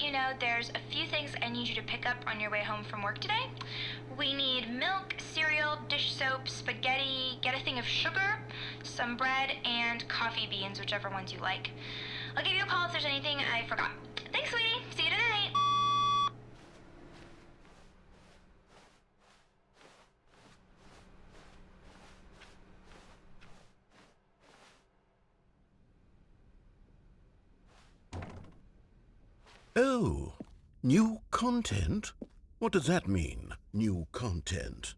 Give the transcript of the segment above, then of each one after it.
you know there's a few things I need you to pick up on your way home from work today. We need milk, cereal, dish soap, spaghetti, get a thing of sugar, some bread, and coffee beans, whichever ones you like. I'll give you a call if there's anything I forgot. Thanks, sweetie. See you tonight. Oh, new content? What does that mean, new content?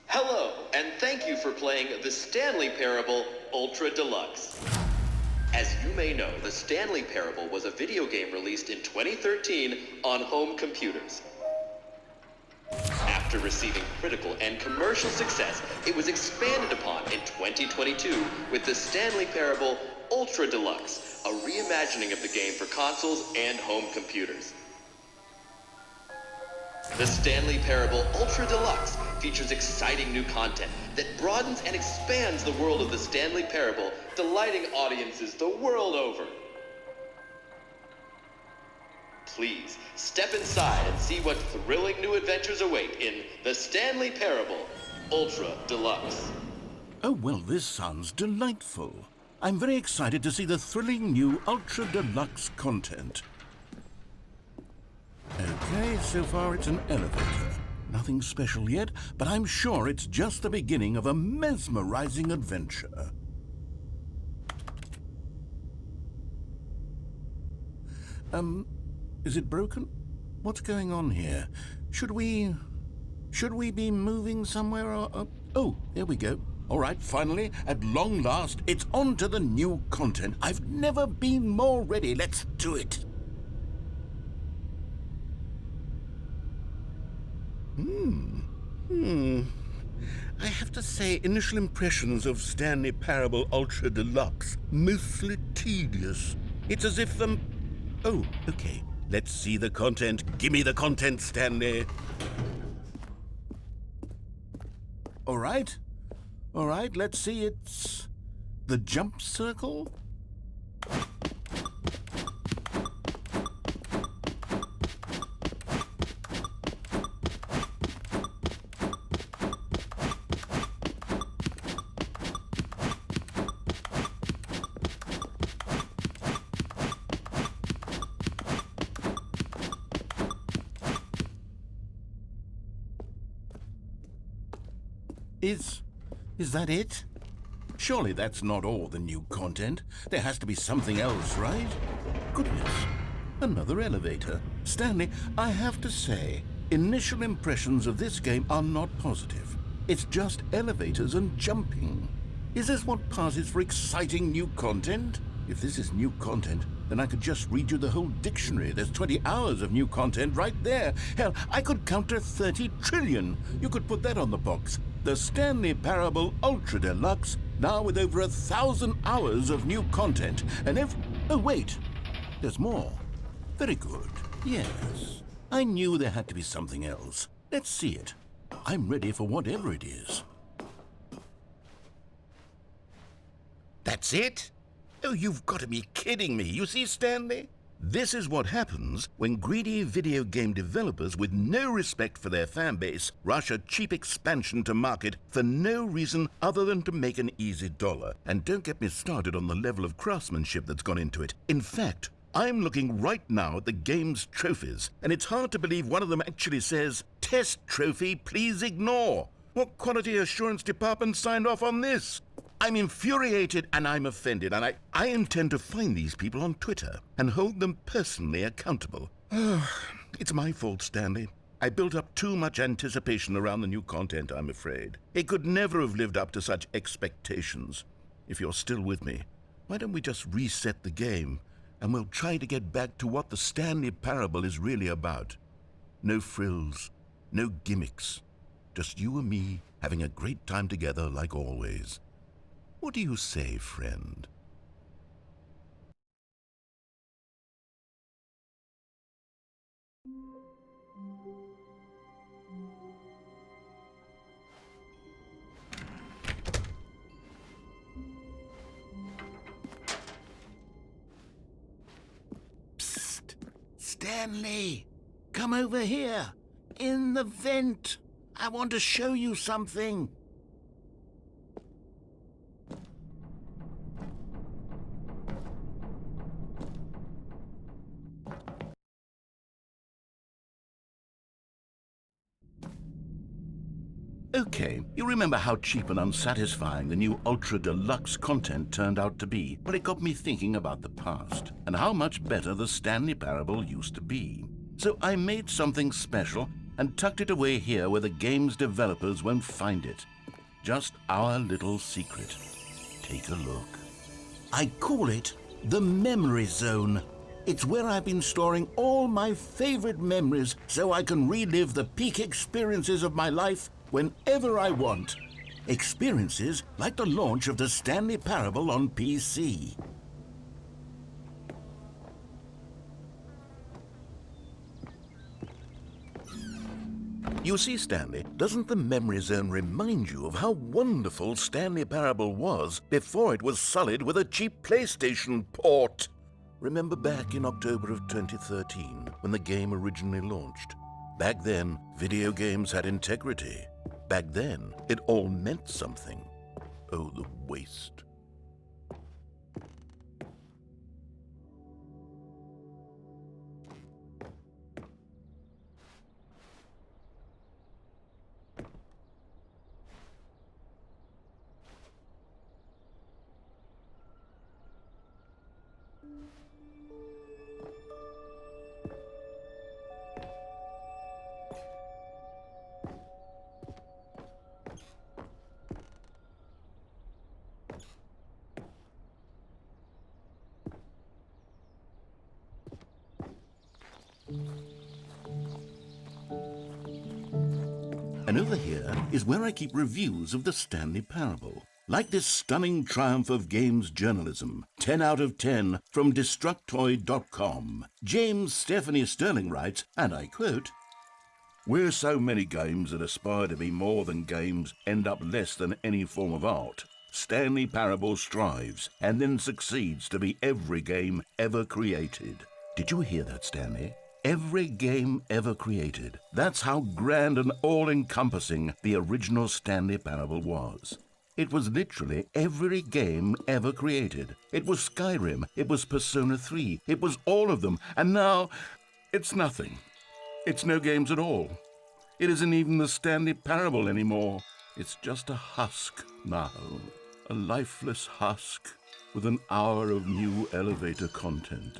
Hello, and thank you for playing the Stanley Parable Ultra Deluxe. As you may know, the Stanley Parable was a video game released in 2013 on home computers. After receiving critical and commercial success, it was expanded upon in 2022 with the Stanley Parable Ultra Deluxe, a reimagining of the game for consoles and home computers. The Stanley Parable Ultra Deluxe features exciting new content that broadens and expands the world of the Stanley Parable, delighting audiences the world over. Please, step inside and see what thrilling new adventures await in the Stanley Parable Ultra Deluxe. Oh, well, this sounds delightful. I'm very excited to see the thrilling new Ultra Deluxe content. Okay, so far it's an elevator. Nothing special yet, but I'm sure it's just the beginning of a mesmerizing adventure. Is it broken? What's going on here? Should we be moving somewhere or... Oh, here we go. All right, finally, at long last, it's on to the new content. I've never been more ready. Let's do it. I have to say, initial impressions of Stanley Parable Ultra Deluxe, mostly tedious. It's as if, Oh, okay. Let's see the content. Give me the content, Stanley. All right, let's see. It's the jump circle. Is that it? Surely that's not all the new content. There has to be something else, right? Goodness, another elevator. Stanley, I have to say, initial impressions of this game are not positive. It's just elevators and jumping. Is this what passes for exciting new content? If this is new content, then I could just read you the whole dictionary. There's 20 hours of new content right there. Hell, I could count to 30 trillion. You could put that on the box. The Stanley Parable Ultra Deluxe, now with over 1,000 hours of new content. And oh, wait, there's more. Very good. Yes, I knew there had to be something else. Let's see it. I'm ready for whatever it is. That's it? Oh, you've got to be kidding me. You see, Stanley? This is what happens when greedy video game developers with no respect for their fan base rush a cheap expansion to market for no reason other than to make an easy dollar. And don't get me started on the level of craftsmanship that's gone into it. In fact, I'm looking right now at the game's trophies, and it's hard to believe one of them actually says, "Test trophy, please ignore." What quality assurance department signed off on this? I'm infuriated and I'm offended, and I intend to find these people on Twitter and hold them personally accountable. It's my fault, Stanley. I built up too much anticipation around the new content, I'm afraid. It could never have lived up to such expectations. If you're still with me, why don't we just reset the game, and we'll try to get back to what the Stanley Parable is really about. No frills, no gimmicks. Just you and me having a great time together like always. What do you say, friend? Stanley, come over here. In the vent. I want to show you something. Okay, you remember how cheap and unsatisfying the new Ultra Deluxe content turned out to be? Well, it got me thinking about the past and how much better the Stanley Parable used to be. So I made something special and tucked it away here where the game's developers won't find it. Just our little secret. Take a look. I call it the Memory Zone. It's where I've been storing all my favorite memories so I can relive the peak experiences of my life whenever I want. Experiences like the launch of the Stanley Parable on PC. You see, Stanley, doesn't the Memory Zone remind you of how wonderful Stanley Parable was before it was sullied with a cheap PlayStation port? Remember back in October of 2013, when the game originally launched? Back then, video games had integrity. Back then, it all meant something. Oh, the waste. And over here is where I keep reviews of the Stanley Parable. Like this stunning triumph of games journalism, 10 out of 10 from Destructoid.com. James Stephanie Sterling writes, and I quote, "Where so many games that aspire to be more than games end up less than any form of art, Stanley Parable strives and then succeeds to be every game ever created." Did you hear that, Stanley? Every game ever created. That's how grand and all-encompassing the original Stanley Parable was. It was literally every game ever created. It was Skyrim, it was Persona 3, it was all of them, and now it's nothing. It's no games at all. It isn't even the Stanley Parable anymore. It's just a husk now. A lifeless husk with an hour of new elevator content.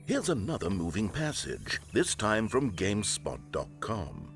Here's another moving passage, this time from GameSpot.com.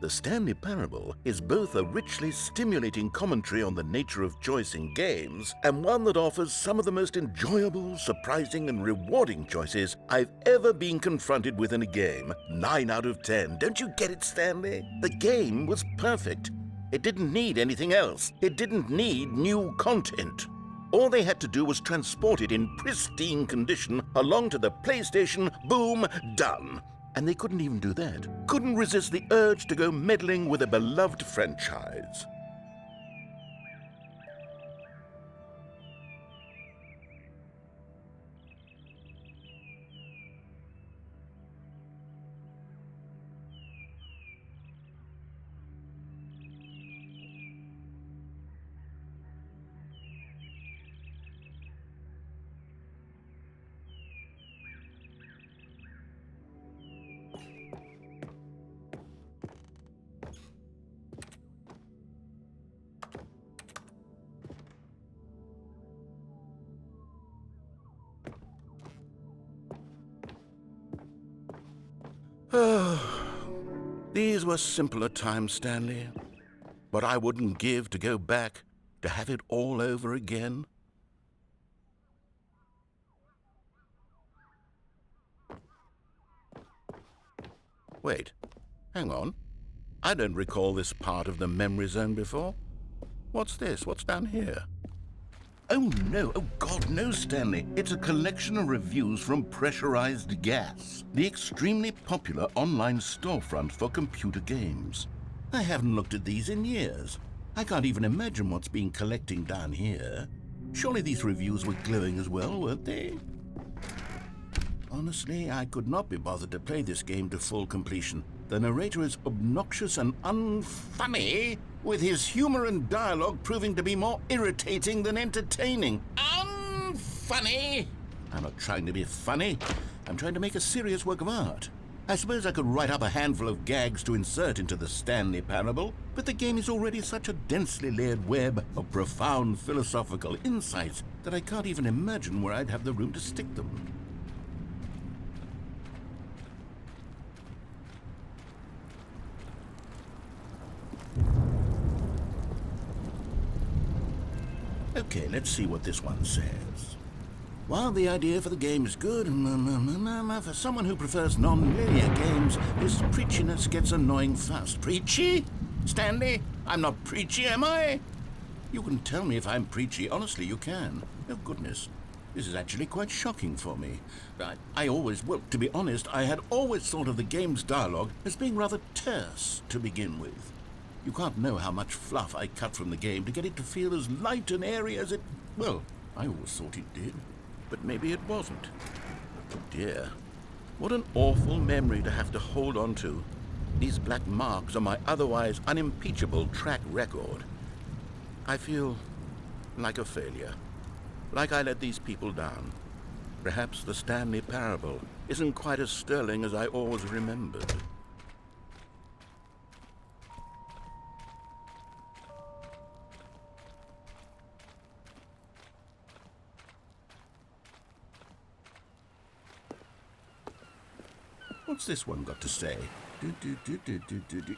The Stanley Parable is both a richly stimulating commentary on the nature of choice in games and one that offers some of the most enjoyable, surprising, and rewarding choices I've ever been confronted with in a game. 9 out of 10. Don't you get it, Stanley? The game was perfect. It didn't need anything else. It didn't need new content. All they had to do was transport it in pristine condition along to the PlayStation, boom, done. And they couldn't even do that. Couldn't resist the urge to go meddling with a beloved franchise. These were simpler times, Stanley. What I wouldn't give to go back, to have it all over again. Wait, hang on. I don't recall this part of the memory zone before. What's this? What's down here? Oh no, oh God, no, Stanley. It's a collection of reviews from Pressurized Gas, the extremely popular online storefront for computer games. I haven't looked at these in years. I can't even imagine what's been collecting down here. Surely these reviews were glowing as well, weren't they? Honestly, I could not be bothered to play this game to full completion. The narrator is obnoxious and unfunny, with his humor and dialogue proving to be more irritating than entertaining. Unfunny! I'm not trying to be funny. I'm trying to make a serious work of art. I suppose I could write up a handful of gags to insert into the Stanley Parable, but the game is already such a densely layered web of profound philosophical insights that I can't even imagine where I'd have the room to stick them. Okay, let's see what this one says. While the idea for the game is good, for someone who prefers non-linear games, this preachiness gets annoying fast. Preachy? Stanley? I'm not preachy, am I? You can tell me if I'm preachy. Honestly, you can. Oh, goodness. This is actually quite shocking for me. Well, to be honest, I had always thought of the game's dialogue as being rather terse to begin with. You can't know how much fluff I cut from the game to get it to feel as light and airy as it... Well, I always thought it did. But maybe it wasn't. Oh dear. What an awful memory to have to hold on to. These black marks are my otherwise unimpeachable track record. I feel like a failure. Like I let these people down. Perhaps the Stanley Parable isn't quite as sterling as I always remembered. What's this one got to say?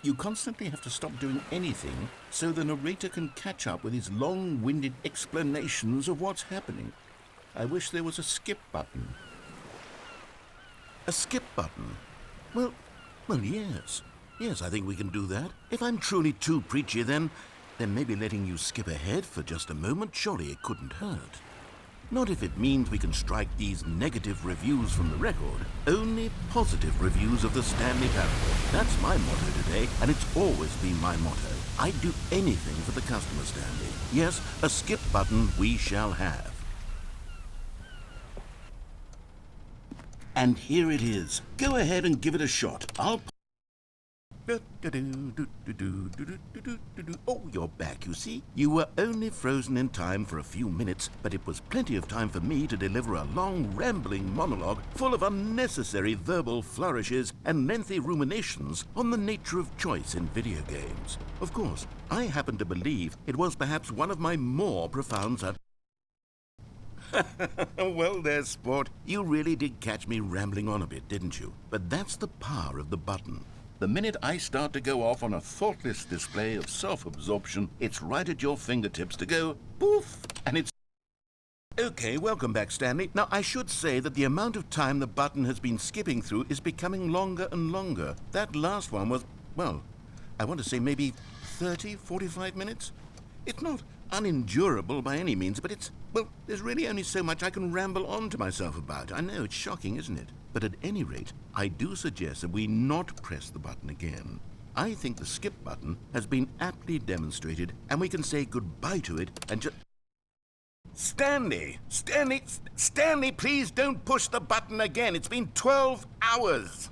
You constantly have to stop doing anything so the narrator can catch up with his long-winded explanations of what's happening. I wish there was a skip button. A skip button? Well, yes. Yes, I think we can do that. If I'm truly too preachy, then maybe letting you skip ahead for just a moment, surely it couldn't hurt. Not if it means we can strike these negative reviews from the record. Only positive reviews of the Stanley Parable. That's my motto today, and it's always been my motto. I'd do anything for the customer, Stanley. Yes, a skip button we shall have. And here it is. Go ahead and give it a shot. Oh, you're back, you see. You were only frozen in time for a few minutes, but it was plenty of time for me to deliver a long, rambling monologue full of unnecessary verbal flourishes and lengthy ruminations on the nature of choice in video games. Of course, I happen to believe it was perhaps one of my more profound Well, there, sport. You really did catch me rambling on a bit, didn't you? But that's the power of the button. The minute I start to go off on a thoughtless display of self-absorption, it's right at your fingertips to go poof, and it's... Okay, welcome back, Stanley. Now, I should say that the amount of time the button has been skipping through is becoming longer and longer. That last one was, well, I want to say maybe 30, 45 minutes? It's not unendurable by any means, but it's, well, there's really only so much I can ramble on to myself about. I know, it's shocking, isn't it? But at any rate, I do suggest that we not press the button again. I think the skip button has been aptly demonstrated, and we can say goodbye to it and just... Stanley, please don't push the button again. It's been 12 hours.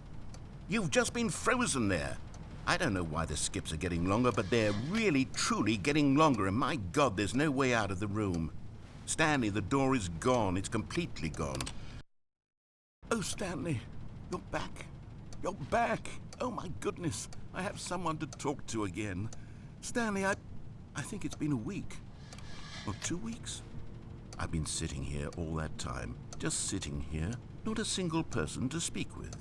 You've just been frozen there. I don't know why the skips are getting longer, but they're really, truly getting longer, and my God, there's no way out of the room. Stanley, the door is gone. It's completely gone. Oh, Stanley, you're back. You're back. Oh, my goodness. I have someone to talk to again. Stanley, I think it's been a week. Or 2 weeks. I've been sitting here all that time. Just sitting here. Not a single person to speak with.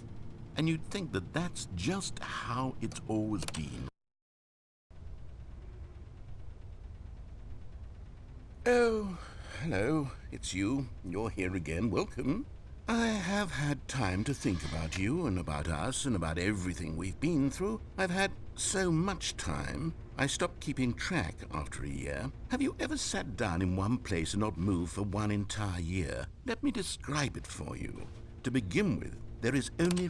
and you'd think that that's just how it's always been. Oh, hello, it's you. You're here again. Welcome. I have had time to think about you and about us and about everything we've been through. I've had so much time, I stopped keeping track after a year. Have you ever sat down in one place and not moved for one entire year? Let me describe it for you. To begin with, there is only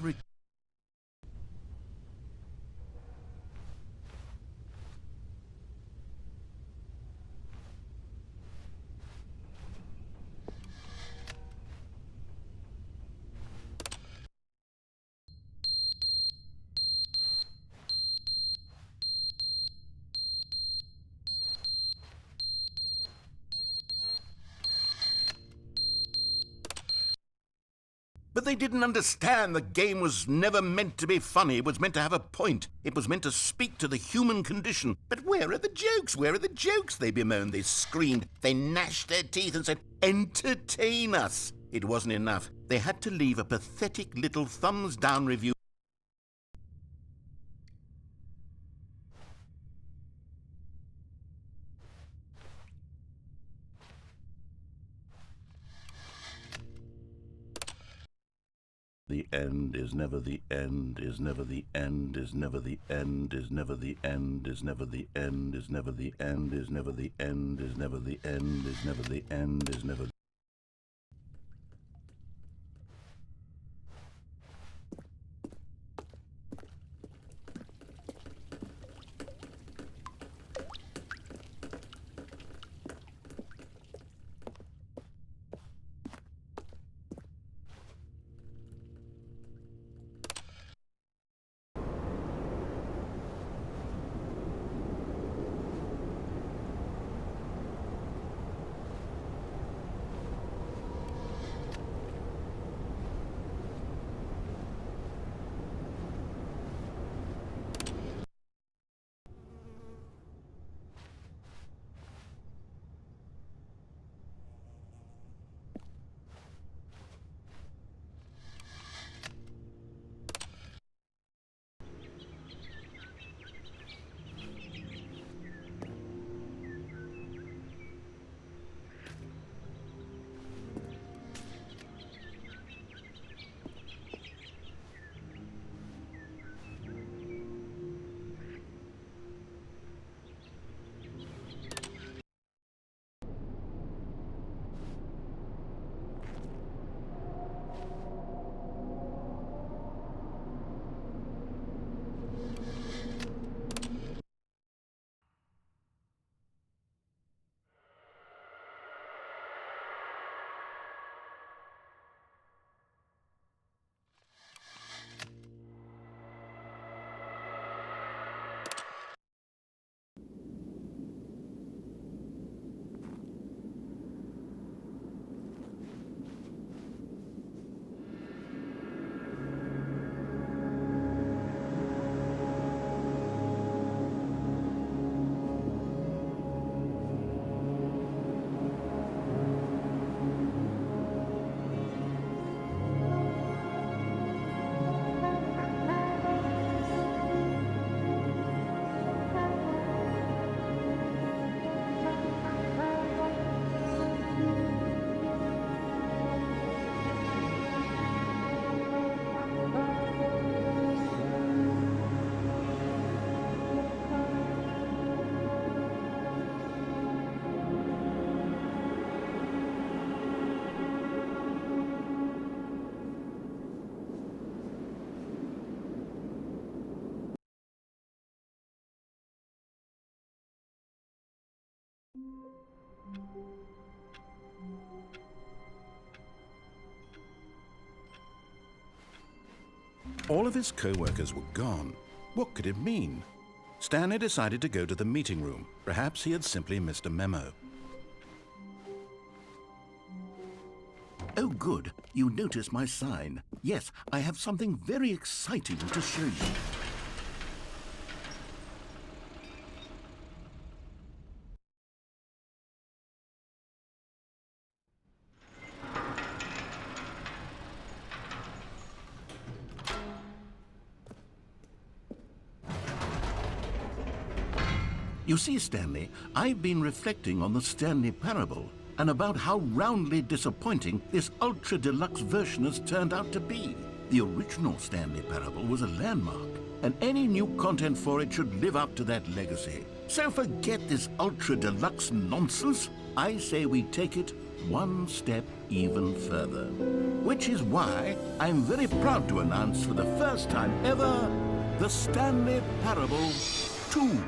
But they didn't understand the game was never meant to be funny. It was meant to have a point. It was meant to speak to the human condition. But where are the jokes? Where are the jokes? They bemoaned, they screamed, they gnashed their teeth and said, entertain us. It wasn't enough. They had to leave a pathetic little thumbs-down review. The end is never the end, is never the end, is never the end, is never the end, is never the end, is never the end, is never the end, is never the end, is never the end, is never. All of his co-workers were gone. What could it mean? Stanley decided to go to the meeting room. Perhaps he had simply missed a memo. Oh, good. You noticed my sign. Yes, I have something very exciting to show you. You see, Stanley, I've been reflecting on the Stanley Parable and about how roundly disappointing this Ultra Deluxe version has turned out to be. The original Stanley Parable was a landmark, and any new content for it should live up to that legacy. So forget this Ultra Deluxe nonsense. I say we take it one step even further. Which is why I'm very proud to announce for the first time ever, the Stanley Parable 2.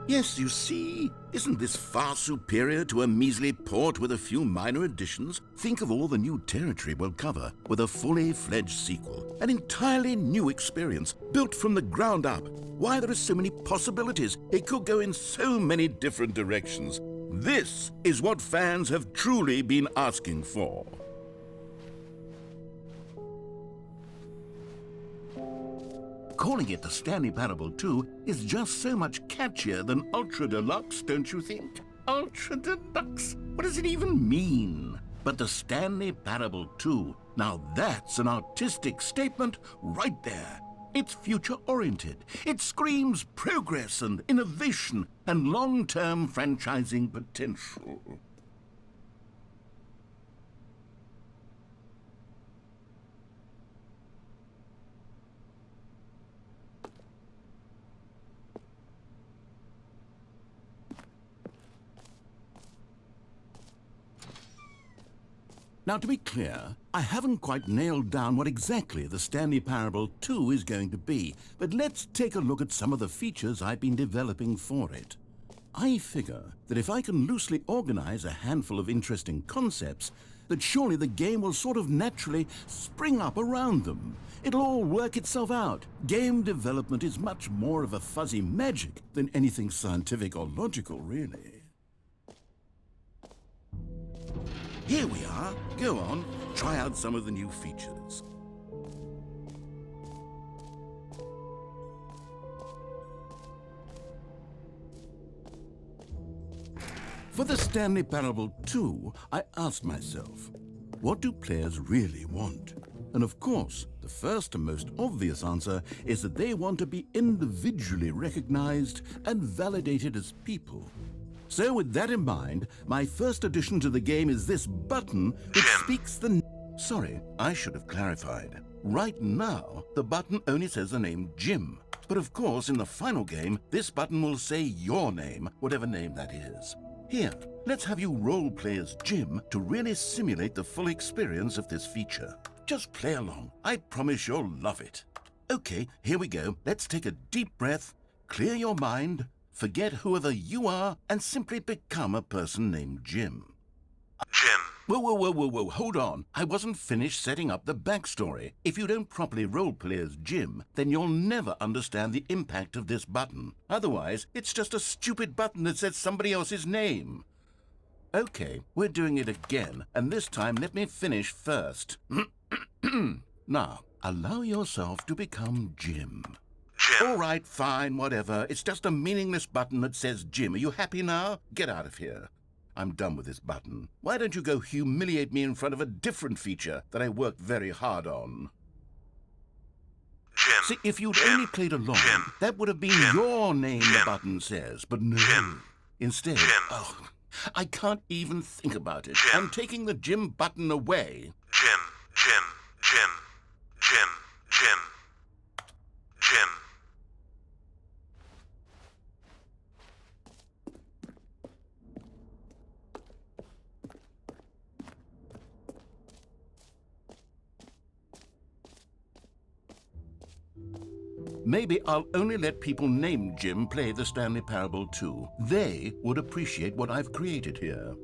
Yes, you see, isn't this far superior to a measly port with a few minor additions? Think of all the new territory we'll cover with a fully fledged sequel. An entirely new experience, built from the ground up. Why, there are so many possibilities. It could go in so many different directions. This is what fans have truly been asking for. Calling it the Stanley Parable 2 is just so much catchier than Ultra Deluxe, don't you think? Ultra Deluxe? What does it even mean? But the Stanley Parable 2, now that's an artistic statement right there. It's future-oriented. It screams progress and innovation and long-term franchising potential. Now, to be clear, I haven't quite nailed down what exactly the Stanley Parable 2 is going to be, but let's take a look at some of the features I've been developing for it. I figure that if I can loosely organize a handful of interesting concepts, that surely the game will sort of naturally spring up around them. It'll all work itself out. Game development is much more of a fuzzy magic than anything scientific or logical, really. Here we are. Go on, try out some of the new features. For the Stanley Parable 2, I asked myself, what do players really want? And of course, the first and most obvious answer is that they want to be individually recognized and validated as people. So with that in mind, my first addition to the game is this button which speaks the... Sorry, I should have clarified. Right now, the button only says the name Jim. But of course, in the final game, this button will say your name, whatever name that is. Here, let's have you role-play as Jim to really simulate the full experience of this feature. Just play along. I promise you'll love it. Okay, here we go. Let's take a deep breath, clear your mind, forget whoever you are, and simply become a person named Jim. Jim. Whoa, hold on. I wasn't finished setting up the backstory. If you don't properly roleplay as Jim, then you'll never understand the impact of this button. Otherwise, it's just a stupid button that says somebody else's name. Okay, we're doing it again, and this time let me finish first. Now, allow yourself to become Jim. Jim. All right, fine, whatever. It's just a meaningless button that says Jim. Are you happy now? Get out of here. I'm done with this button. Why don't you go humiliate me in front of a different feature that I worked very hard on? Jim. See, if you'd Jim. only played along, Jim. that would have been Jim. your name the Jim. button says, but no. Jim. Instead, Jim. oh, I can't even think about it. Jim. I'm taking the Jim button away. Jim. Jim. Jim. Jim. Jim. Jim. Maybe I'll only let people named Jim play the Stanley Parable 2. They would appreciate what I've created here.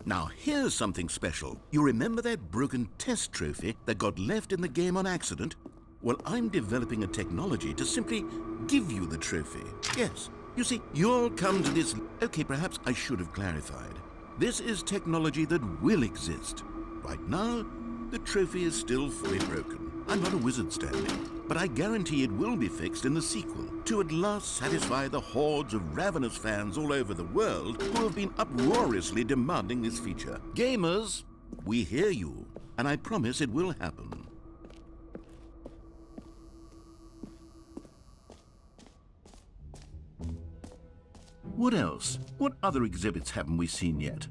Now, here's something special. You remember that broken test trophy that got left in the game on accident? Well, I'm developing a technology to simply give you the trophy. Yes. You see, you'll come to this... Okay, perhaps I should have clarified. This is technology that will exist. Right now, the trophy is still fully broken. I'm not a wizard, Stanley, but I guarantee it will be fixed in the sequel to at last satisfy the hordes of ravenous fans all over the world who have been uproariously demanding this feature. Gamers, we hear you, and I promise it will happen. What else? What other exhibits haven't we seen yet?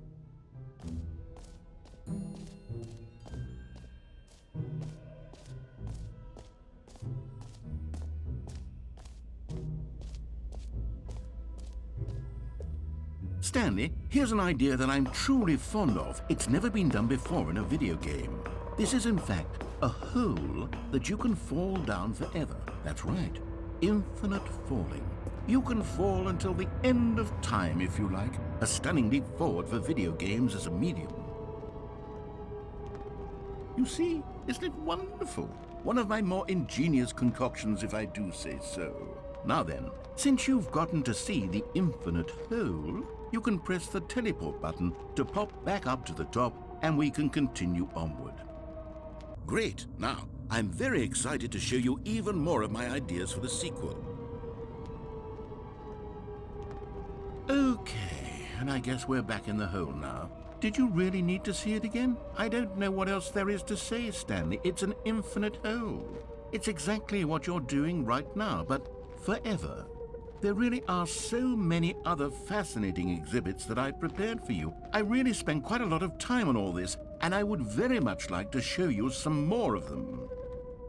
Stanley, here's an idea that I'm truly fond of. It's never been done before in a video game. This is, in fact, a hole that you can fall down forever. That's right. Infinite falling. You can fall until the end of time, if you like. A stunning leap forward for video games as a medium. You see, isn't it wonderful? One of my more ingenious concoctions, if I do say so. Now then, since you've gotten to see the infinite hole, you can press the teleport button to pop back up to the top, and we can continue onward. Great. Now, I'm very excited to show you even more of my ideas for the sequel. Okay, and I guess we're back in the hole now. Did you really need to see it again? I don't know what else there is to say, Stanley. It's an infinite hole. It's exactly what you're doing right now, but forever. There really are so many other fascinating exhibits that I've prepared for you. I really spent quite a lot of time on all this, and I would very much like to show you some more of them.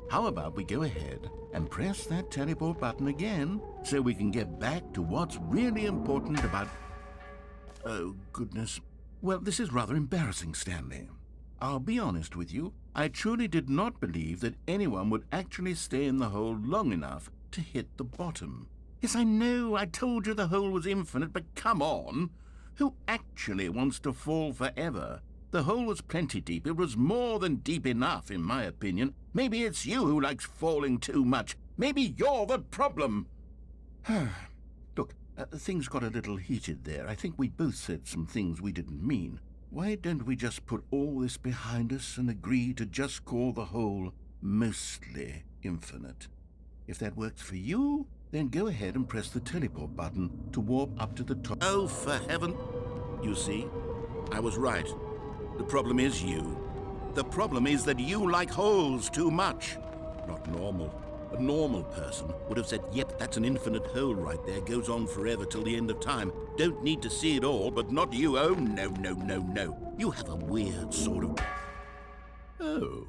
How about we go ahead and press that teleport button again so we can get back to what's really important about... Oh, goodness. Well, this is rather embarrassing, Stanley. I'll be honest with you. I truly did not believe that anyone would actually stay in the hole long enough to hit the bottom. Yes, I know, I told you the hole was infinite, but come on. Who actually wants to fall forever? The hole was plenty deep. It was more than deep enough, in my opinion. Maybe it's you who likes falling too much. Maybe you're the problem. Look, things got a little heated there. I think we both said some things we didn't mean. Why don't we just put all this behind us and agree to just call the hole mostly infinite? If that works for you, then go ahead and press the teleport button to warp up to the top. Oh, for heaven! You see, I was right. The problem is you. The problem is that you like holes too much. Not normal. A normal person would have said, yep, that's an infinite hole right there, goes on forever till the end of time. Don't need to see it all, but not you. Oh, no, no, no, no. You have a weird sort of... Oh.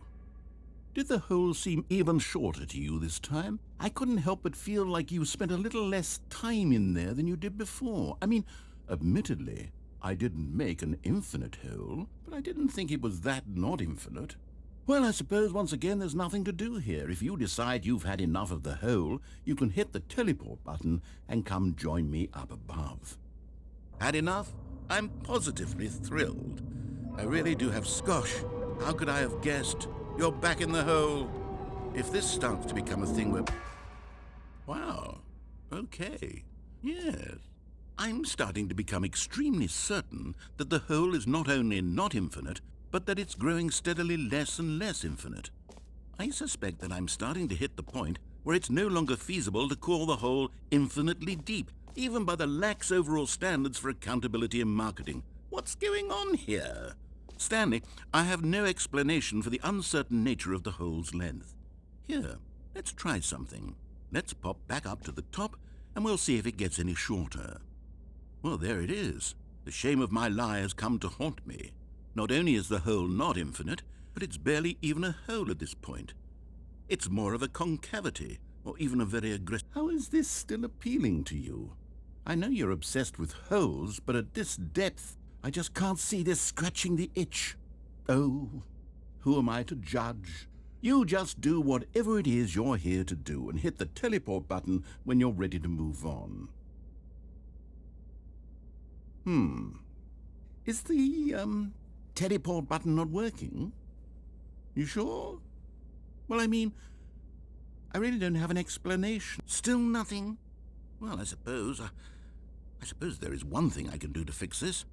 Did the hole seem even shorter to you this time? I couldn't help but feel like you spent a little less time in there than you did before. I mean, admittedly, I didn't make an infinite hole, but I didn't think it was that not infinite. Well, I suppose once again there's nothing to do here. If you decide you've had enough of the hole, you can hit the teleport button and come join me up above. Had enough? I'm positively thrilled. I really do have... Gosh, how could I have guessed? You're back in the hole. If this starts to become a thing where... Wow. Okay. Yes. I'm starting to become extremely certain that the hole is not only not infinite, but that it's growing steadily less and less infinite. I suspect that I'm starting to hit the point where it's no longer feasible to call the hole infinitely deep, even by the lax overall standards for accountability and marketing. What's going on here? Stanley, I have no explanation for the uncertain nature of the hole's length. Here, let's try something. Let's pop back up to the top, and we'll see if it gets any shorter. Well, there it is. The shame of my lie has come to haunt me. Not only is the hole not infinite, but it's barely even a hole at this point. It's more of a concavity, or even a very aggressive... How is this still appealing to you? I know you're obsessed with holes, but at this depth, I just can't see this scratching the itch. Oh, who am I to judge? You just do whatever it is you're here to do and hit the teleport button when you're ready to move on. Is the, teleport button not working? You sure? Well, I mean, I really don't have an explanation. Still nothing? Well, I suppose there is one thing I can do to fix this.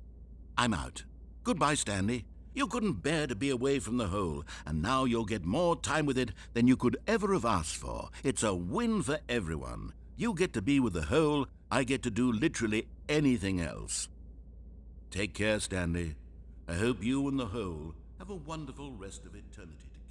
I'm out. Goodbye, Stanley. You couldn't bear to be away from the hole, and now you'll get more time with it than you could ever have asked for. It's a win for everyone. You get to be with the hole, I get to do literally anything else. Take care, Stanley. I hope you and the hole have a wonderful rest of eternity together.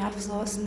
Abschlossen.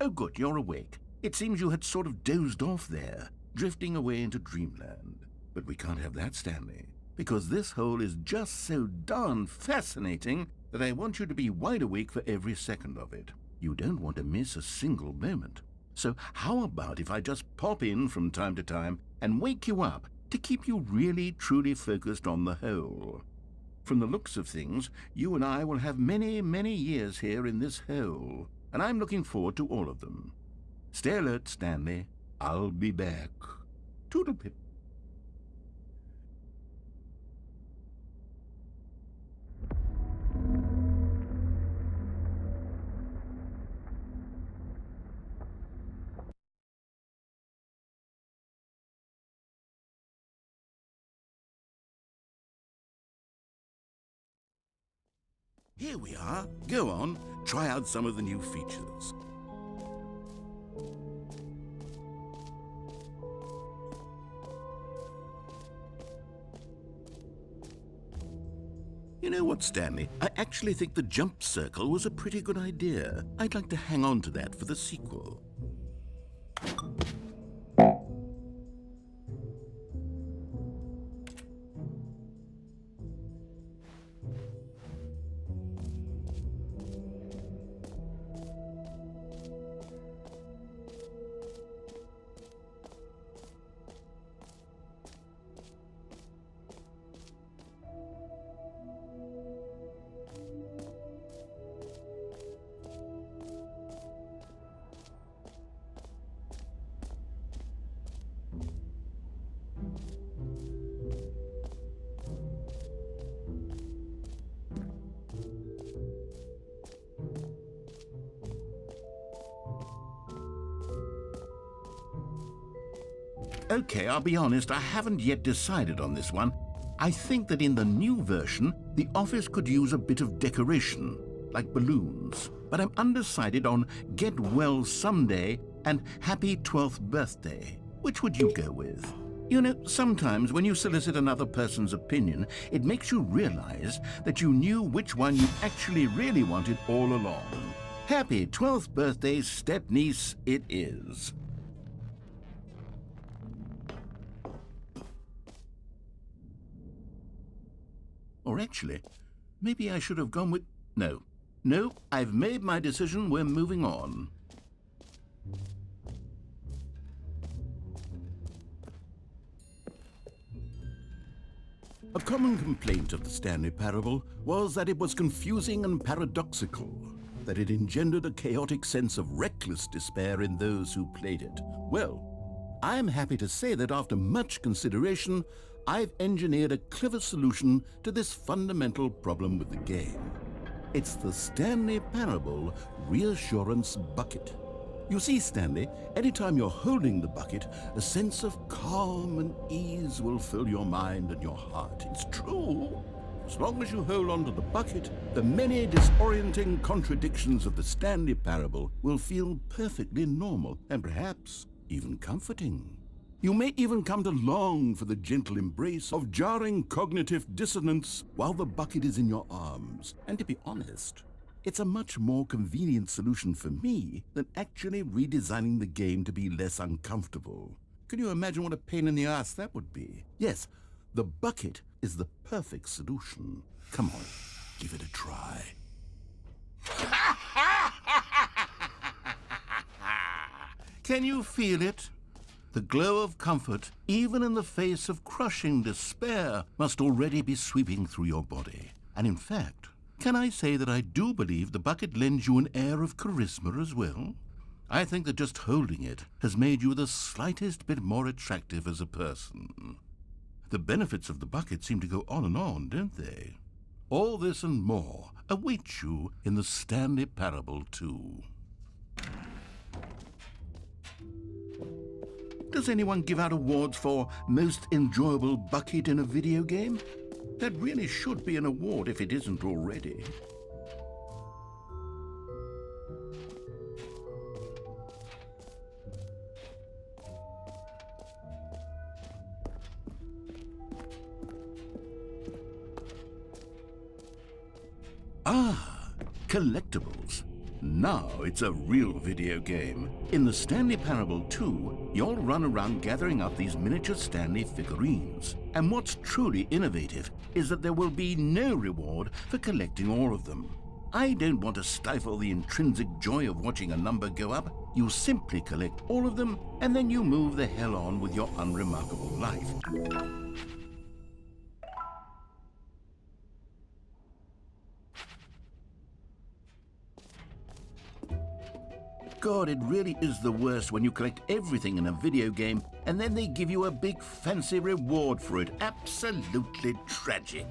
Oh, good, you're awake. It seems you had sort of dozed off there, drifting away into dreamland. But we can't have that, Stanley, because this hole is just so darn fascinating that I want you to be wide awake for every second of it. You don't want to miss a single moment. So how about if I just pop in from time to time and wake you up to keep you really, truly focused on the hole? From the looks of things, you and I will have many, many years here in this hole, and I'm looking forward to all of them. Stay alert, Stanley. I'll be back. Toodle-pip. Here we are. Go on, try out some of the new features. You know what, Stanley? I actually think the jump circle was a pretty good idea. I'd like to hang on to that for the sequel. Okay, I'll be honest, I haven't yet decided on this one. I think that in the new version, the office could use a bit of decoration, like balloons. But I'm undecided on Get Well Someday and Happy 12th Birthday. Which would you go with? You know, sometimes when you solicit another person's opinion, it makes you realize that you knew which one you actually really wanted all along. Happy 12th birthday, step-niece, it is. Or actually, maybe I should have gone with... No, I've made my decision, we're moving on. A common complaint of the Stanley Parable was that it was confusing and paradoxical, that it engendered a chaotic sense of reckless despair in those who played it. Well, I'm happy to say that after much consideration, I've engineered a clever solution to this fundamental problem with the game. It's the Stanley Parable Reassurance Bucket. You see, Stanley, anytime you're holding the bucket, a sense of calm and ease will fill your mind and your heart. It's true. As long as you hold on to the bucket, the many disorienting contradictions of the Stanley Parable will feel perfectly normal and perhaps even comforting. You may even come to long for the gentle embrace of jarring cognitive dissonance while the bucket is in your arms. And to be honest, it's a much more convenient solution for me than actually redesigning the game to be less uncomfortable. Can you imagine what a pain in the ass that would be? Yes, the bucket is the perfect solution. Come on, give it a try. Can you feel it? The glow of comfort, even in the face of crushing despair, must already be sweeping through your body. And in fact, can I say that I do believe the bucket lends you an air of charisma as well? I think that just holding it has made you the slightest bit more attractive as a person. The benefits of the bucket seem to go on, don't they? All this and more await you in the Stanley Parable 2. Does anyone give out awards for most enjoyable bucket in a video game? That really should be an award if it isn't already. Ah, collectibles. Now it's a real video game. In the Stanley Parable 2, you'll run around gathering up these miniature Stanley figurines. And what's truly innovative is that there will be no reward for collecting all of them. I don't want to stifle the intrinsic joy of watching a number go up. You simply collect all of them, and then you move the hell on with your unremarkable life. God, it really is the worst when you collect everything in a video game and then they give you a big fancy reward for it. Absolutely tragic.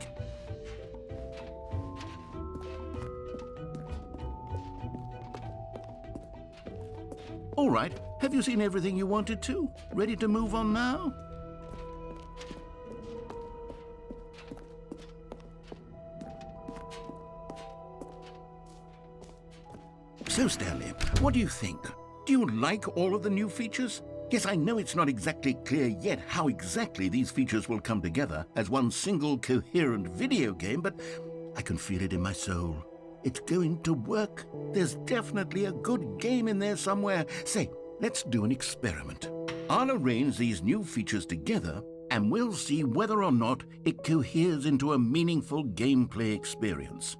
All right, have you seen everything you wanted to? Ready to move on now? So, Stanley, what do you think? Do you like all of the new features? Yes, I know it's not exactly clear yet how exactly these features will come together as one single coherent video game, but I can feel it in my soul. It's going to work. There's definitely a good game in there somewhere. Say, let's do an experiment. I'll arrange these new features together, and we'll see whether or not it coheres into a meaningful gameplay experience.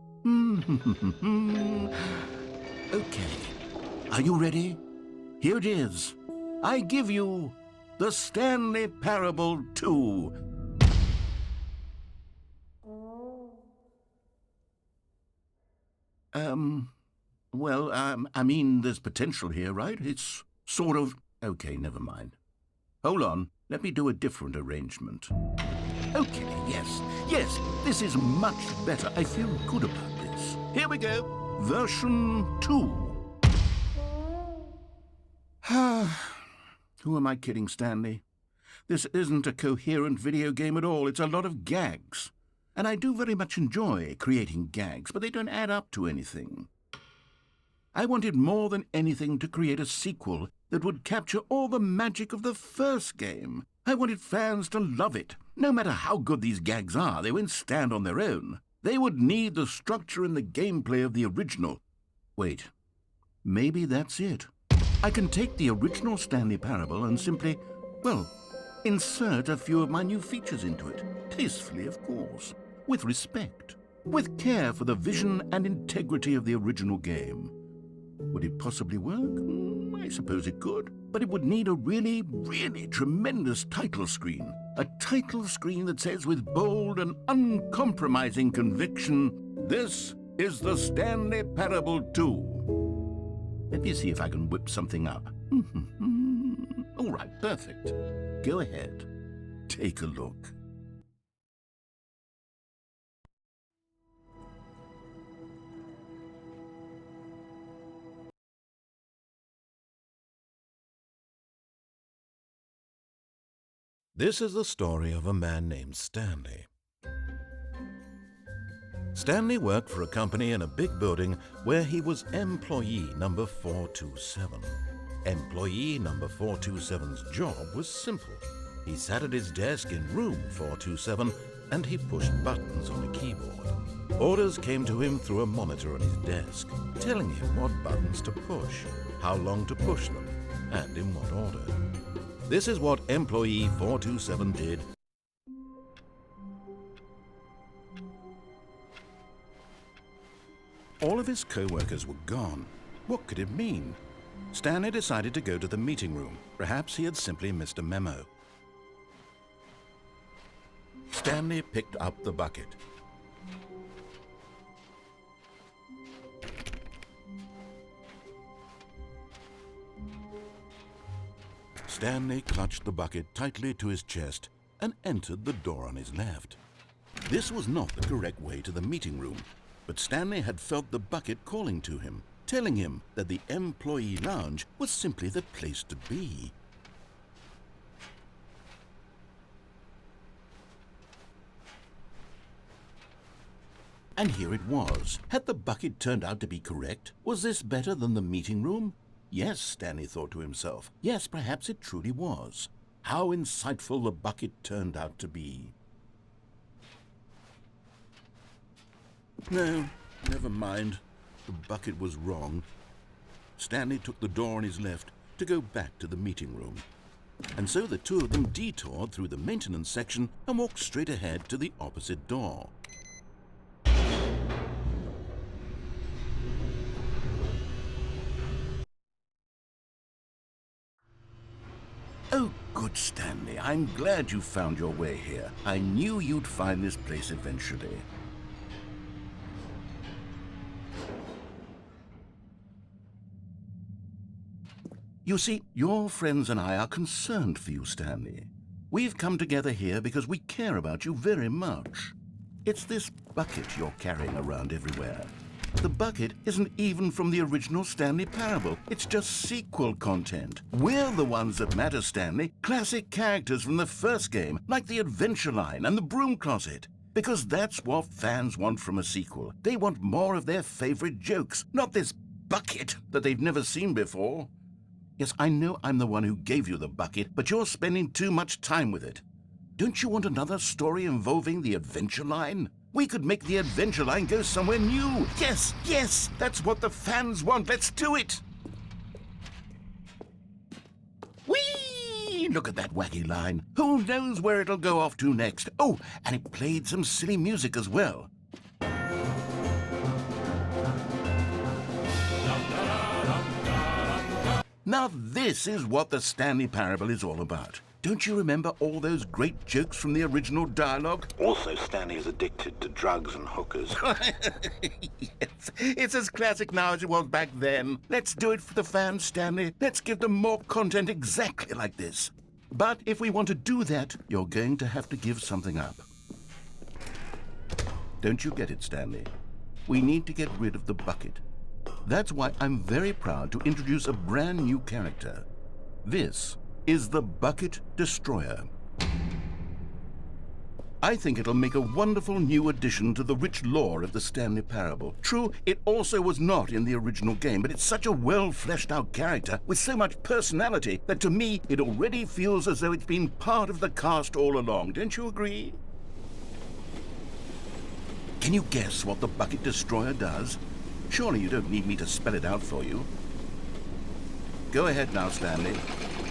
Okay, are you ready? Here it is. I give you the Stanley Parable 2. I mean, there's potential here, right? It's sort of... Okay, never mind. Hold on, let me do a different arrangement. Okay, yes, this is much better. I feel good about this. Here we go. Version 2. Who am I kidding, Stanley? This isn't a coherent video game at all. It's a lot of gags. And I do very much enjoy creating gags, but they don't add up to anything. I wanted more than anything to create a sequel that would capture all the magic of the first game. I wanted fans to love it. No matter how good these gags are, they won't stand on their own. They would need the structure and the gameplay of the original. Wait, maybe that's it. I can take the original Stanley Parable and simply, well, insert a few of my new features into it. Tastefully, of course. With respect. With care for the vision and integrity of the original game. Would it possibly work? I suppose it could. But it would need a really, really tremendous title screen. A title screen that says with bold and uncompromising conviction, "This is the Stanley Parable 2." Let me see if I can whip something up. All right, perfect. Go ahead. Take a look. This is the story of a man named Stanley. Stanley worked for a company in a big building where he was employee number 427. Employee number 427's job was simple. He sat at his desk in room 427 and he pushed buttons on a keyboard. Orders came to him through a monitor on his desk, telling him what buttons to push, how long to push them, and in what order. This is what employee 427 did. All of his co-workers were gone. What could it mean? Stanley decided to go to the meeting room. Perhaps he had simply missed a memo. Stanley picked up the bucket. Stanley clutched the bucket tightly to his chest and entered the door on his left. This was not the correct way to the meeting room, but Stanley had felt the bucket calling to him, telling him that the employee lounge was simply the place to be. And here it was. Had the bucket turned out to be correct? Was this better than the meeting room? Yes, Stanley thought to himself. Yes, perhaps it truly was. How insightful the bucket turned out to be. No, never mind. The bucket was wrong. Stanley took the door on his left to go back to the meeting room. And so the two of them detoured through the maintenance section and walked straight ahead to the opposite door. Oh, good, Stanley. I'm glad you found your way here. I knew you'd find this place eventually. You see, your friends and I are concerned for you, Stanley. We've come together here because we care about you very much. It's this bucket you're carrying around everywhere. The bucket isn't even from the original Stanley Parable. It's just sequel content. We're the ones that matter, Stanley. Classic characters from the first game, like the Adventure Line and the Broom Closet. Because that's what fans want from a sequel. They want more of their favorite jokes, not this bucket that they've never seen before. Yes, I know I'm the one who gave you the bucket, but you're spending too much time with it. Don't you want another story involving the Adventure Line? We could make the Adventure Line go somewhere new. Yes, yes, that's what the fans want. Let's do it. Whee! Look at that wacky line. Who knows where it'll go off to next? Oh, and it played some silly music as well. Now this is what the Stanley Parable is all about. Don't you remember all those great jokes from the original dialogue? Also, Stanley is addicted to drugs and hookers. Yes, it's as classic now as it was back then. Let's do it for the fans, Stanley. Let's give them more content exactly like this. But if we want to do that, you're going to have to give something up. Don't you get it, Stanley? We need to get rid of the bucket. That's why I'm very proud to introduce a brand new character. This is the Bucket Destroyer. I think it'll make a wonderful new addition to the rich lore of the Stanley Parable. True, it also was not in the original game, but it's such a well-fleshed-out character with so much personality that to me it already feels as though it's been part of the cast all along. Don't you agree? Can you guess what the Bucket Destroyer does? Surely you don't need me to spell it out for you. Go ahead now, Stanley.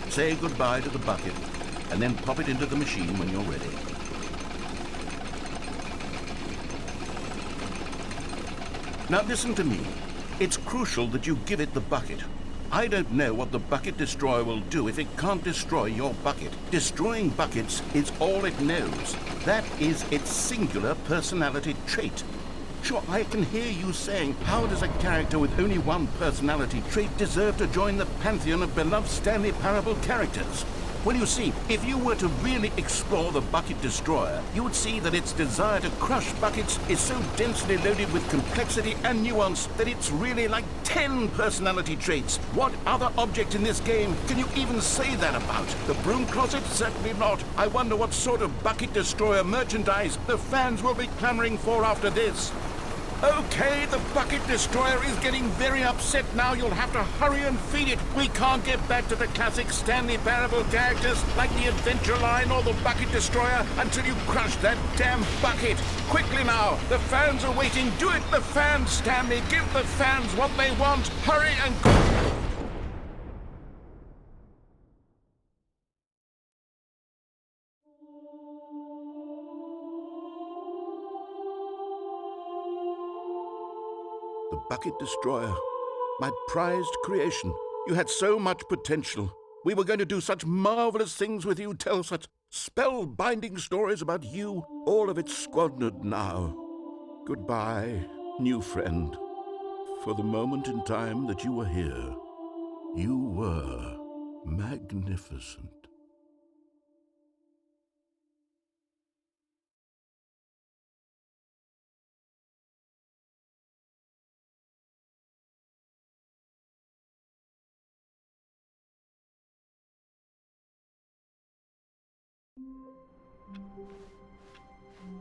Say goodbye to the bucket, and then pop it into the machine when you're ready. Now listen to me. It's crucial that you give it the bucket. I don't know what the Bucket Destroyer will do if it can't destroy your bucket. Destroying buckets is all it knows. That is its singular personality trait. Sure, I can hear you saying, how does a character with only one personality trait deserve to join the pantheon of beloved Stanley Parable characters? Well, you see, if you were to really explore the Bucket Destroyer, you would see that its desire to crush buckets is so densely loaded with complexity and nuance that it's really like 10 personality traits. What other object in this game can you even say that about? The broom closet? Certainly not. I wonder what sort of Bucket Destroyer merchandise the fans will be clamoring for after this. Okay, the Bucket Destroyer is getting very upset now. You'll have to hurry and feed it. We can't get back to the classic Stanley Parable characters like the Adventure Line or the Bucket Destroyer until you crush that damn bucket. Quickly now, the fans are waiting. Do it, the fans, Stanley. Give the fans what they want. Hurry and go. The Bucket Destroyer, my prized creation. You had so much potential. We were going to do such marvelous things with you, tell such spellbinding stories about you. All of it squandered now. Goodbye, new friend. For the moment in time that you were here, you were magnificent.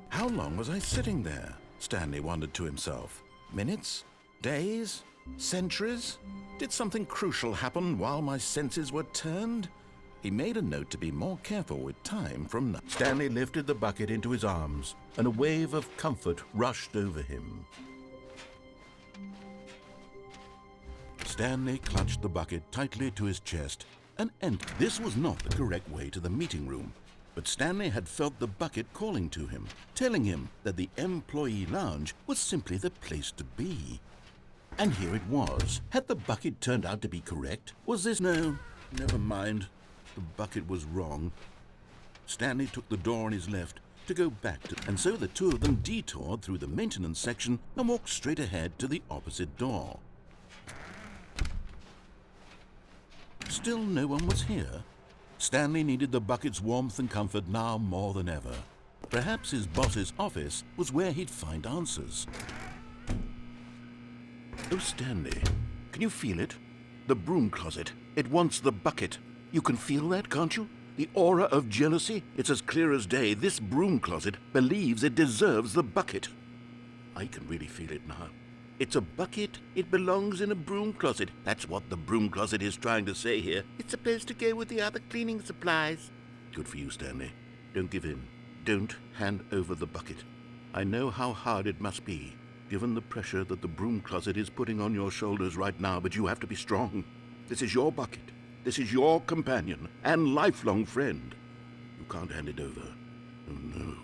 How long was I sitting there? Stanley wondered to himself. Minutes? Days? Centuries? Did something crucial happen while my senses were turned? He made a note to be more careful with time from now. Stanley lifted the bucket into his arms, and a wave of comfort rushed over him. Stanley clutched the bucket tightly to his chest and entered. This was not the correct way to the meeting room. But Stanley had felt the bucket calling to him, telling him that the employee lounge was simply the place to be. And here it was. Had the bucket turned out to be correct? Was this? No, never mind. The bucket was wrong. Stanley took the door on his left to go back to, and so the two of them detoured through the maintenance section and walked straight ahead to the opposite door. Still no one was here. Stanley needed the bucket's warmth and comfort now more than ever. Perhaps his boss's office was where he'd find answers. Oh, Stanley, can you feel it? The broom closet. It wants the bucket. You can feel that, can't you? The aura of jealousy. It's as clear as day. This broom closet believes it deserves the bucket. I can really feel it now. It's a bucket. It belongs in a broom closet. That's what the broom closet is trying to say here. It's supposed to go with the other cleaning supplies. Good for you, Stanley. Don't give in. Don't hand over the bucket. I know how hard it must be, given the pressure that the broom closet is putting on your shoulders right now, but you have to be strong. This is your bucket. This is your companion and lifelong friend. You can't hand it over. Oh, no.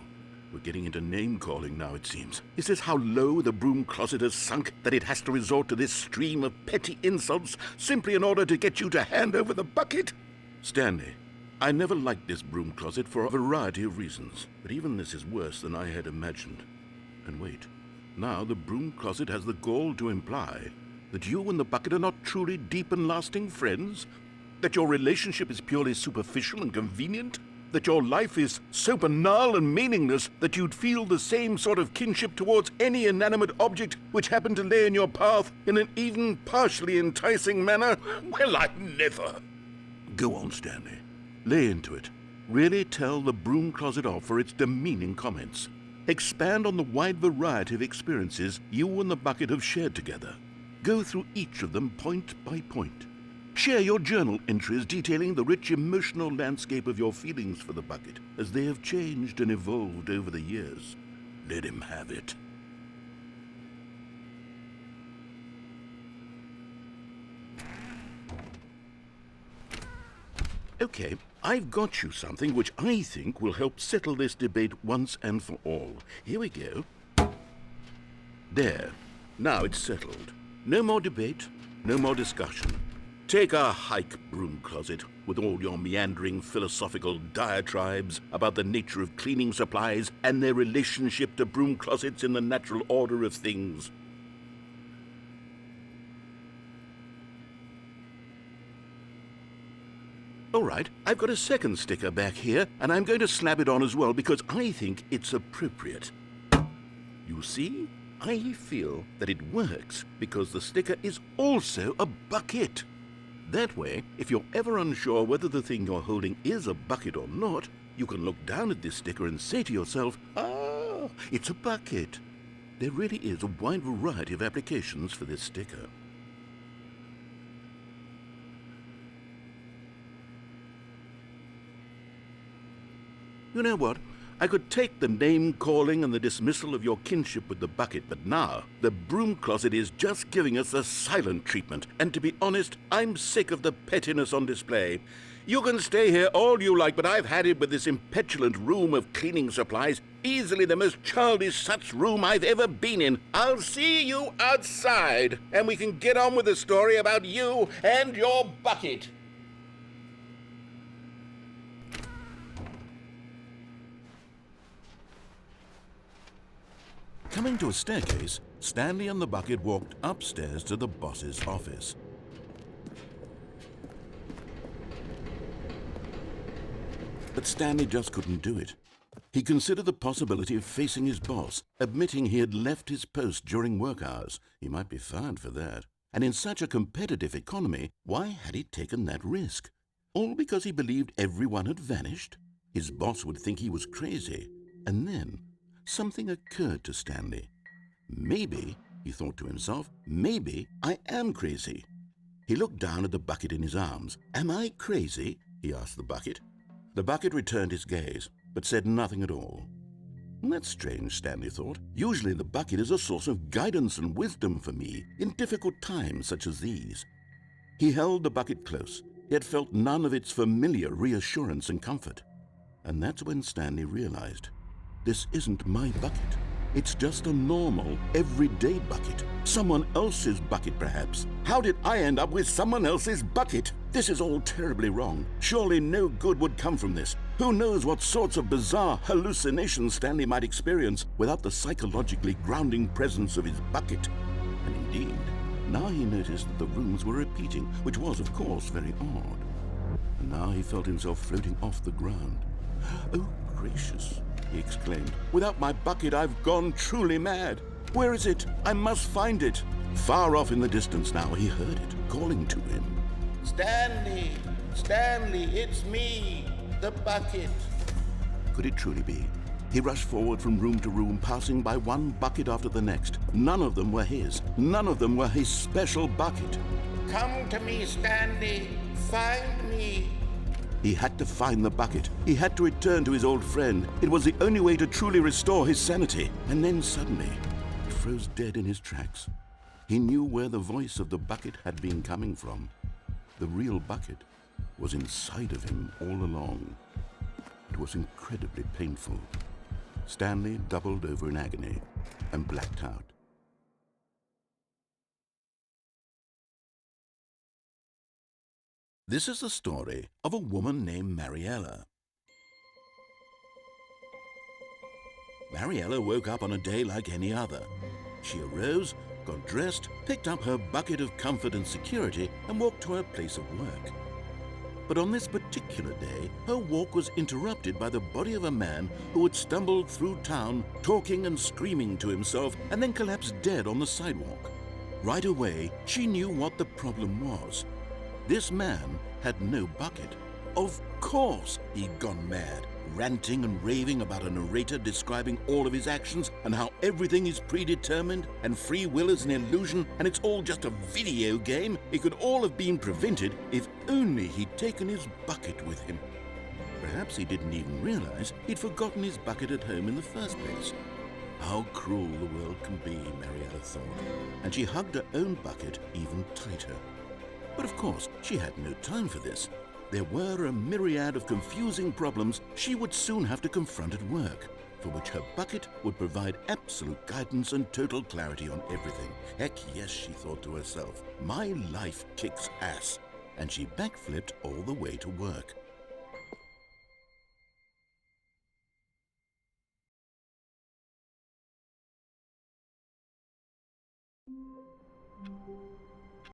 We're getting into name-calling now, it seems. Is this how low the broom closet has sunk, that it has to resort to this stream of petty insults simply in order to get you to hand over the bucket? Stanley, I never liked this broom closet for a variety of reasons, but even this is worse than I had imagined. And wait, now the broom closet has the gall to imply that you and the bucket are not truly deep and lasting friends? That your relationship is purely superficial and convenient? That your life is so banal and meaningless that you'd feel the same sort of kinship towards any inanimate object which happened to lay in your path in an even partially enticing manner? Well, I never. Go on, Stanley. Lay into it. Really tell the broom closet off for its demeaning comments. Expand on the wide variety of experiences you and the bucket have shared together. Go through each of them point by point. Share your journal entries detailing the rich emotional landscape of your feelings for the bucket as they have changed and evolved over the years. Let him have it. Okay, I've got you something which I think will help settle this debate once and for all. Here we go. There. Now it's settled. No more debate, no more discussion. Take a hike, broom closet, with all your meandering philosophical diatribes about the nature of cleaning supplies and their relationship to broom closets in the natural order of things. All right, I've got a second sticker back here, and I'm going to slap it on as well because I think it's appropriate. You see, I feel that it works because the sticker is also a bucket. That way, if you're ever unsure whether the thing you're holding is a bucket or not, you can look down at this sticker and say to yourself, "Ah, it's a bucket." There really is a wide variety of applications for this sticker. You know what? I could take the name-calling and the dismissal of your kinship with the bucket, but now the broom closet is just giving us the silent treatment, and to be honest, I'm sick of the pettiness on display. You can stay here all you like, but I've had it with this impetulant room of cleaning supplies, easily the most childish such room I've ever been in. I'll see you outside, and we can get on with the story about you and your bucket. Coming to a staircase, Stanley and the bucket walked upstairs to the boss's office. But Stanley just couldn't do it. He considered the possibility of facing his boss, admitting he had left his post during work hours. He might be fired for that. And in such a competitive economy, why had he taken that risk? All because he believed everyone had vanished? His boss would think he was crazy. And then something occurred to Stanley. Maybe, he thought to himself, maybe I am crazy. He looked down at the bucket in his arms. Am I crazy? He asked the bucket. The bucket returned his gaze, but said nothing at all. That's strange, Stanley thought. Usually the bucket is a source of guidance and wisdom for me in difficult times such as these. He held the bucket close, yet felt none of its familiar reassurance and comfort. And that's when Stanley realized, this isn't my bucket. It's just a normal, everyday bucket. Someone else's bucket, perhaps. How did I end up with someone else's bucket? This is all terribly wrong. Surely no good would come from this. Who knows what sorts of bizarre hallucinations Stanley might experience without the psychologically grounding presence of his bucket. And indeed, now he noticed that the rooms were repeating, which was, of course, very odd. And now he felt himself floating off the ground. Oh, gracious, he exclaimed. Without my bucket, I've gone truly mad. Where is it? I must find it. Far off in the distance now, he heard it, calling to him. Stanley! Stanley, it's me, the bucket. Could it truly be? He rushed forward from room to room, passing by one bucket after the next. None of them were his. None of them were his special bucket. Come to me, Stanley. Find me. He had to find the bucket. He had to return to his old friend. It was the only way to truly restore his sanity. And then suddenly, he froze dead in his tracks. He knew where the voice of the bucket had been coming from. The real bucket was inside of him all along. It was incredibly painful. Stanley doubled over in agony and blacked out. This is the story of a woman named Mariella. Mariella woke up on a day like any other. She arose, got dressed, picked up her bucket of comfort and security, and walked to her place of work. But on this particular day, her walk was interrupted by the body of a man who had stumbled through town, talking and screaming to himself, and then collapsed dead on the sidewalk. Right away, she knew what the problem was. This man had no bucket. Of course he'd gone mad, ranting and raving about a narrator describing all of his actions and how everything is predetermined and free will is an illusion and it's all just a video game. It could all have been prevented if only he'd taken his bucket with him. Perhaps he didn't even realize he'd forgotten his bucket at home in the first place. How cruel the world can be, Marietta thought, and she hugged her own bucket even tighter. But of course, she had no time for this. There were a myriad of confusing problems she would soon have to confront at work, for which her bucket would provide absolute guidance and total clarity on everything. Heck yes, she thought to herself, my life kicks ass. And she backflipped all the way to work.